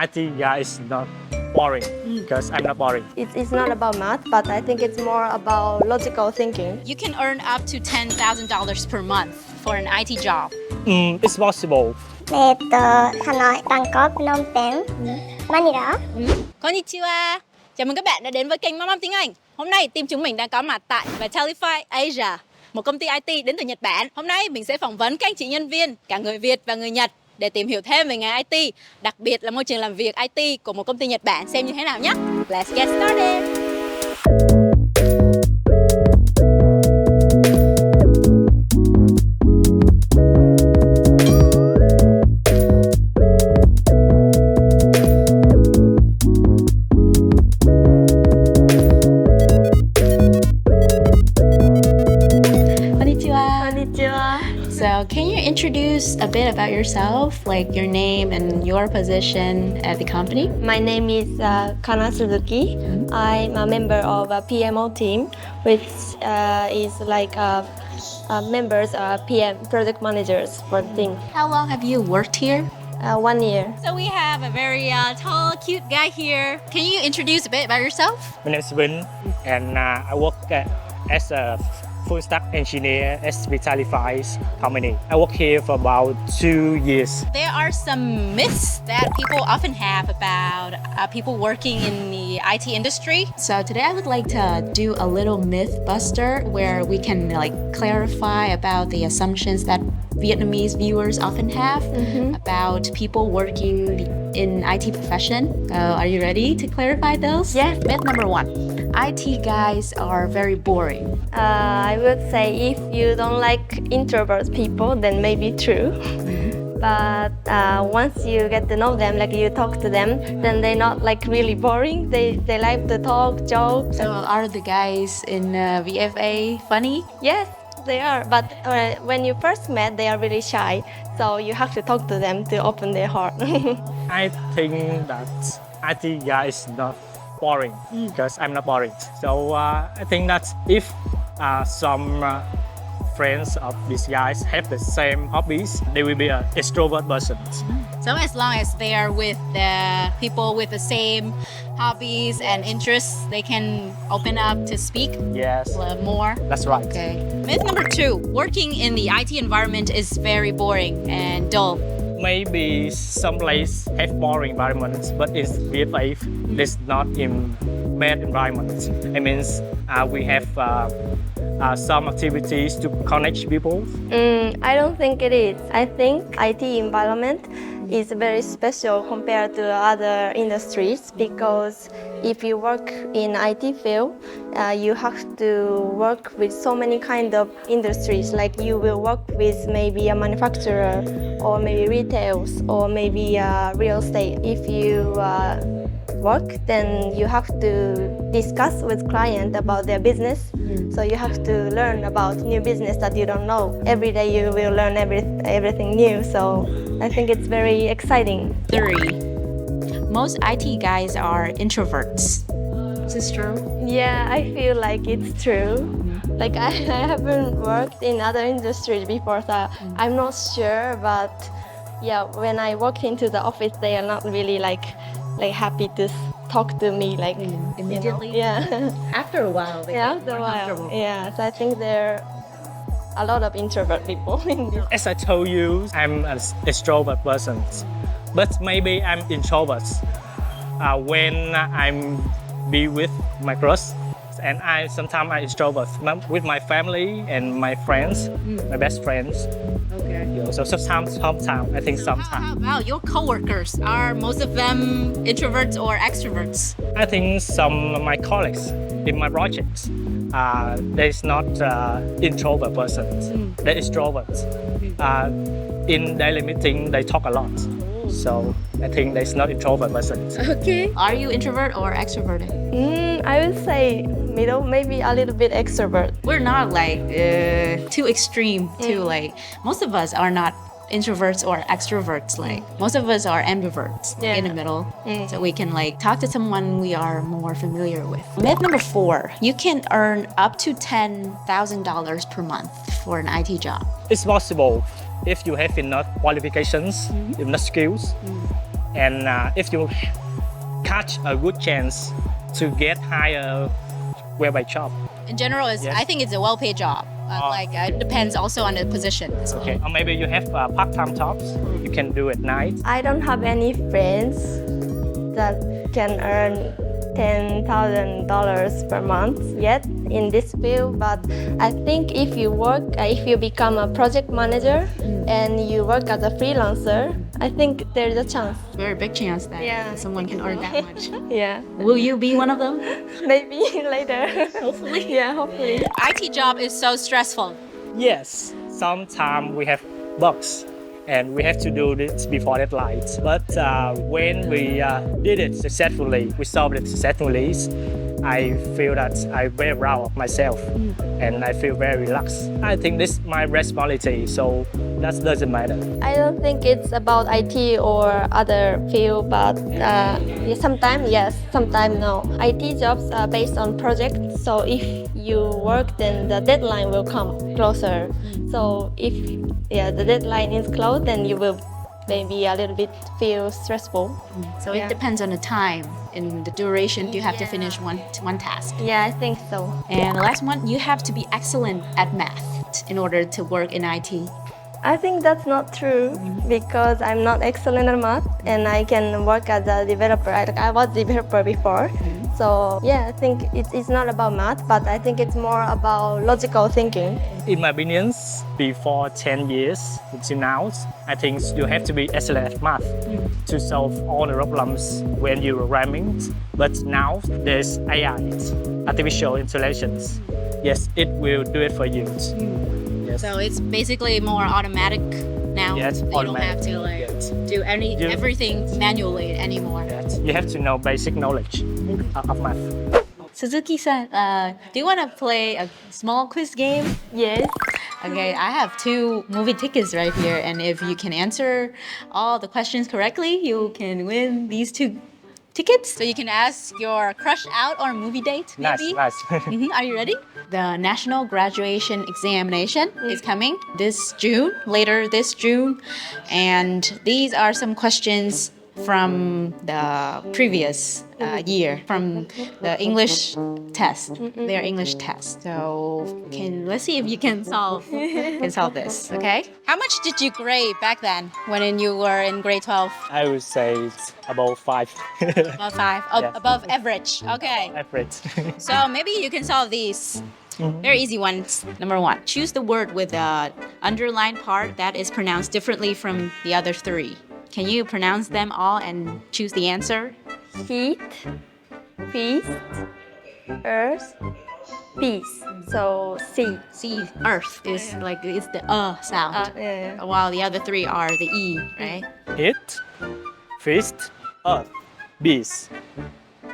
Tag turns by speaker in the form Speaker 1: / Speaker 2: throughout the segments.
Speaker 1: IT guy is not boring because I'm not boring.
Speaker 2: It's not about math, but I think it's more about logical thinking.
Speaker 3: You can earn up to $10,000 per month for an IT job.
Speaker 1: It's possible.
Speaker 4: Hanoi, Bangkok, Phnom Penh, Manila.
Speaker 3: Konnichiwa. Chào mừng các bạn đã đến với kênh Măm Măm Tiếng Anh. Hôm nay team chúng mình đang có mặt tại Vitalify Asia, một công ty IT đến từ Nhật Bản. Hôm nay mình sẽ phỏng vấn các anh chị nhân viên, cả người Việt và người Nhật để tìm hiểu thêm về ngành IT, đặc biệt là môi trường làm việc IT của một công ty Nhật Bản xem như thế nào nhé. Let's get started. So can you introduce a bit about yourself, like your name and your position at the company?
Speaker 2: My name is Kana Suzuki. I'm a member of a PMO team, which is like members are PM project managers for the team.
Speaker 3: How long have you worked here?
Speaker 2: 1 year.
Speaker 3: So we have a very tall, cute guy here. Can you introduce a bit about yourself?
Speaker 1: My name is Vin, and I work as a full stack engineer at Vitalify company. I work here for about 2 years.
Speaker 3: There are some myths that people often have about people working in the IT industry. So today I would like to do a little myth buster where we can clarify about the assumptions that Vietnamese viewers often have about people working in IT profession. Are you ready to clarify those?
Speaker 2: Yes.
Speaker 3: Myth number 1. IT guys are very boring.
Speaker 2: I would say if you don't like introvert people, then maybe true. But once you get to know them, like you talk to them, then they're not like really boring. They like to talk, joke.
Speaker 3: So are the guys in VFA funny?
Speaker 2: Yes, they are. But when you first met, they are really shy. So you have to talk to them to open their heart.
Speaker 1: I think that IT guy is not boring because I'm not boring. So I think that if some friends of these guys have the same hobbies, they will be an extrovert person.
Speaker 3: So as long as they are with the people with the same hobbies and interests, they can open up to speak
Speaker 1: Yes,
Speaker 3: more.
Speaker 1: that's right.
Speaker 3: Okay. Myth number 2. Working in the IT environment is very boring and dull.
Speaker 1: Maybe some place have boring environments, but it's VFA. It's not in bad environments. It means we have some activities to connect people.
Speaker 2: I don't think it is. I think IT environment is very special compared to other industries because if you work in IT field, you have to work with so many kind of industries. Like you will work with maybe a manufacturer or maybe retails or maybe real estate. If you work, then you have to discuss with client about their business. So you have to learn about new business that you don't know. Every day you will learn everything new. So I think it's very exciting.
Speaker 3: 3. Most IT guys are introverts. Is this true?
Speaker 2: Yeah, I feel like it's true. Like I haven't worked in other industries before, so I'm not sure. But yeah, when I walked into the office, they are not really like happy to talk to me like
Speaker 3: Immediately?
Speaker 2: Yeah.
Speaker 3: After a while.
Speaker 2: After a while. Yeah, so I think there are a lot of introvert people in this.
Speaker 1: As I told you, I'm an extrovert person, but maybe I'm introvert when I'm be with my crush, and sometimes I introvert with my family and my friends, my best friends.
Speaker 3: Okay.
Speaker 1: So sometimes, I think
Speaker 3: How
Speaker 1: sometimes.
Speaker 3: about your coworkers? Are most of them introverts or extroverts?
Speaker 1: I think some of my colleagues in my projects, there's not introvert persons, they're extroverts. In daily meeting, they talk a lot. So I think there's not introvert persons.
Speaker 3: Okay. Are you introvert or extroverted?
Speaker 2: I would say middle, maybe a little bit extrovert.
Speaker 3: We're not too extreme too. Most of us are not introverts or extroverts. Most of us are ambiverts in the middle. So we can talk to someone we are more familiar with. Myth number 4. You can earn up to $10,000 per month for an IT job.
Speaker 1: It's possible if you have enough qualifications, enough skills. and if you catch a good chance to get higher well-paid job.
Speaker 3: In general,
Speaker 1: Yes.
Speaker 3: I think it's a well-paid job. It depends also on the position.
Speaker 1: Okay, or maybe you have part-time jobs. You can do at night.
Speaker 2: I don't have any friends that can earn $10,000 per month yet in this field, but I think if you become a project manager and you work as a freelancer, I think there's a chance.
Speaker 3: Very big chance that
Speaker 2: Yeah,
Speaker 3: someone can earn that much.
Speaker 2: Yeah,
Speaker 3: Will you be one of them?
Speaker 2: maybe later. Hopefully. Yeah, hopefully.
Speaker 3: IT job is so stressful.
Speaker 1: Yes, sometimes we have bugs and we have to do this before deadlines. But when we did it successfully, we solved it successfully, I feel that I'm very proud of myself and I feel very relaxed. I think this is my responsibility, so that doesn't matter.
Speaker 2: I don't think it's about IT or other field, but sometimes yes, sometimes no. IT jobs are based on projects, so if you work, then the deadline will come closer. So if the deadline is close, then you will maybe a little bit feel stressful.
Speaker 3: So it depends on the time and the duration you have to finish one task.
Speaker 2: Yeah, I think so.
Speaker 3: And the last one, you have to be excellent at math in order to work in IT.
Speaker 2: I think that's not true because I'm not excellent at math and I can work as a developer. I was a developer before. So yeah, I think it's not about math, but I think it's more about logical thinking.
Speaker 1: In my opinion, before 10 years until now, I think you have to be excellent at math to solve all the problems when you're programming. But now there's AI, artificial intelligence. Yes, it will do it for you. Yes.
Speaker 3: So it's basically more automatic now.
Speaker 1: Yes,
Speaker 3: You don't have to do everything manually anymore.
Speaker 1: Yes. You have to know basic knowledge of math.
Speaker 3: Suzuki-san, do you want to play a small quiz game?
Speaker 2: Yes.
Speaker 3: Okay, I have 2 movie tickets right here, and if you can answer all the questions correctly, you can win these 2 tickets. So you can ask your crush out on a movie date, maybe?
Speaker 1: Nice.
Speaker 3: Are you ready? The National Graduation Examination is coming later this June, and these are some questions from the previous year, from the English test, their English test. So let's see if you can solve this. Okay. How much did you grade back then when you were in grade 12?
Speaker 1: I would say it's about 5.
Speaker 3: Above 5.
Speaker 1: Yes.
Speaker 3: Above average. Okay.
Speaker 1: Average.
Speaker 3: So maybe you can solve these. Very easy ones. Number 1, choose the word with the underlined part that is pronounced differently from the other 3. Can you pronounce them all and choose the answer?
Speaker 2: Heat, feast, earth, peace. So sea.
Speaker 3: See, earth is like it's the sound,
Speaker 2: Yeah.
Speaker 3: while the other 3 are the e, right?
Speaker 1: Hit, fist, earth, beast.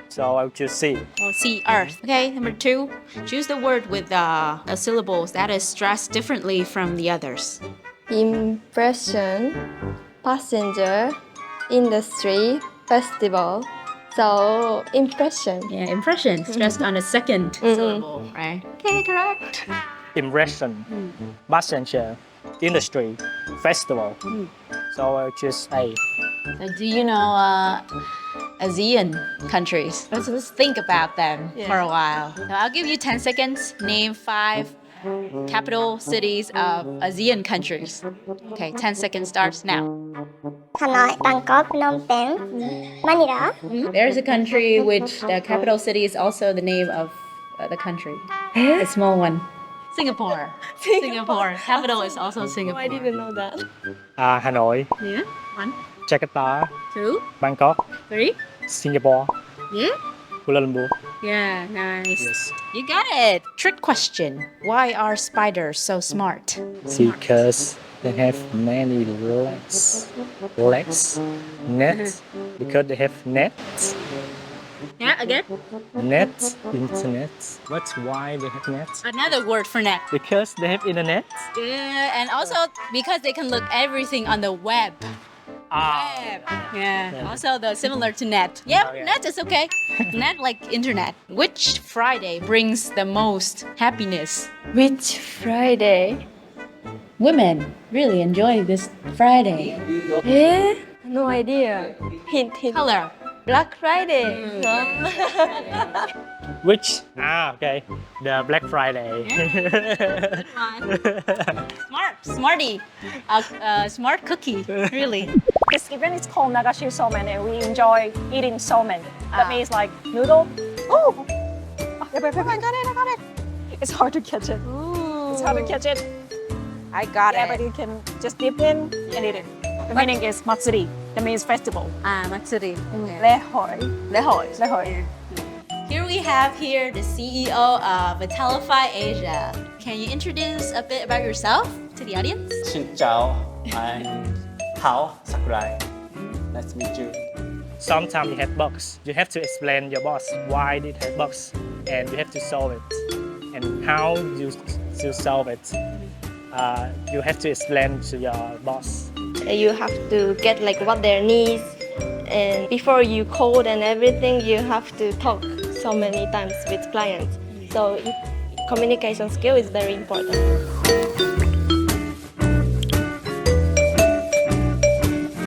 Speaker 1: So I'll choose C.
Speaker 3: Well, see, earth. Okay, number 2, choose the word with the syllables that is stressed differently from the others.
Speaker 2: Impression, passenger, industry, festival. So impression.
Speaker 3: Yeah, impression stressed on the second syllable, right? Okay, correct.
Speaker 1: Impression, passenger, industry, festival. So I'll choose A.
Speaker 3: So do you know ASEAN countries? Let's think about them for a while. So I'll give you 10 seconds. Name 5 capital cities of ASEAN countries. Okay, 10 seconds starts now.
Speaker 4: Hanoi, Bangkok, Phnom Penh, Manila.
Speaker 3: There's a country which the capital city is also the name of the country. A small one. Singapore. Singapore. Capital is also Singapore.
Speaker 2: I didn't know that.
Speaker 1: Hanoi,
Speaker 3: Yeah. 1,
Speaker 1: Jakarta,
Speaker 3: 2,
Speaker 1: Bangkok,
Speaker 3: 3.
Speaker 1: Singapore,
Speaker 3: Yeah.
Speaker 1: Kuala Lumpur.
Speaker 3: Yeah, nice.
Speaker 1: Yes.
Speaker 3: You got it. Trick question. Why are spiders so smart?
Speaker 1: Because they have many legs. Nets. Because they have nets.
Speaker 3: Yeah, again.
Speaker 1: Nets, internet. What's why they have nets?
Speaker 3: Another word for net.
Speaker 1: Because they have internet.
Speaker 3: Yeah, and also because they can look everything on the web. Web. Yeah. Also, similar to net. Yeah,
Speaker 1: Oh, yeah.
Speaker 3: net is okay. Net like internet. Which Friday brings the most happiness?
Speaker 2: Which Friday?
Speaker 3: Women really enjoy this Friday.
Speaker 2: No idea. Hint.
Speaker 3: Color.
Speaker 2: Black Friday.
Speaker 1: Which? Okay. The Black Friday.
Speaker 3: Smarty. Smart cookie. Really.
Speaker 5: This event is called Nagashi Somen and we enjoy eating somen. That means like noodle. Oh! I got it. It's hard to catch it. It's hard to catch it.
Speaker 3: I got
Speaker 5: Yeah, but you can just dip in and eat it. The meaning is matsuri. That means festival.
Speaker 3: Matsuri.
Speaker 5: Lehoi.
Speaker 3: Lehoi. Here we have the CEO of Vitalify Asia. Can you introduce a bit about yourself to the audience?
Speaker 6: Xin chào, I'm Hao Sakurai. Nice to meet you.
Speaker 1: Sometimes you have bugs. You have to explain your boss why it has bugs, and you have to solve it. And how you solve it. You have to explain to your boss.
Speaker 2: You have to get like what their needs, and before you code and everything, you have to talk so many times with clients. So communication skill is very important.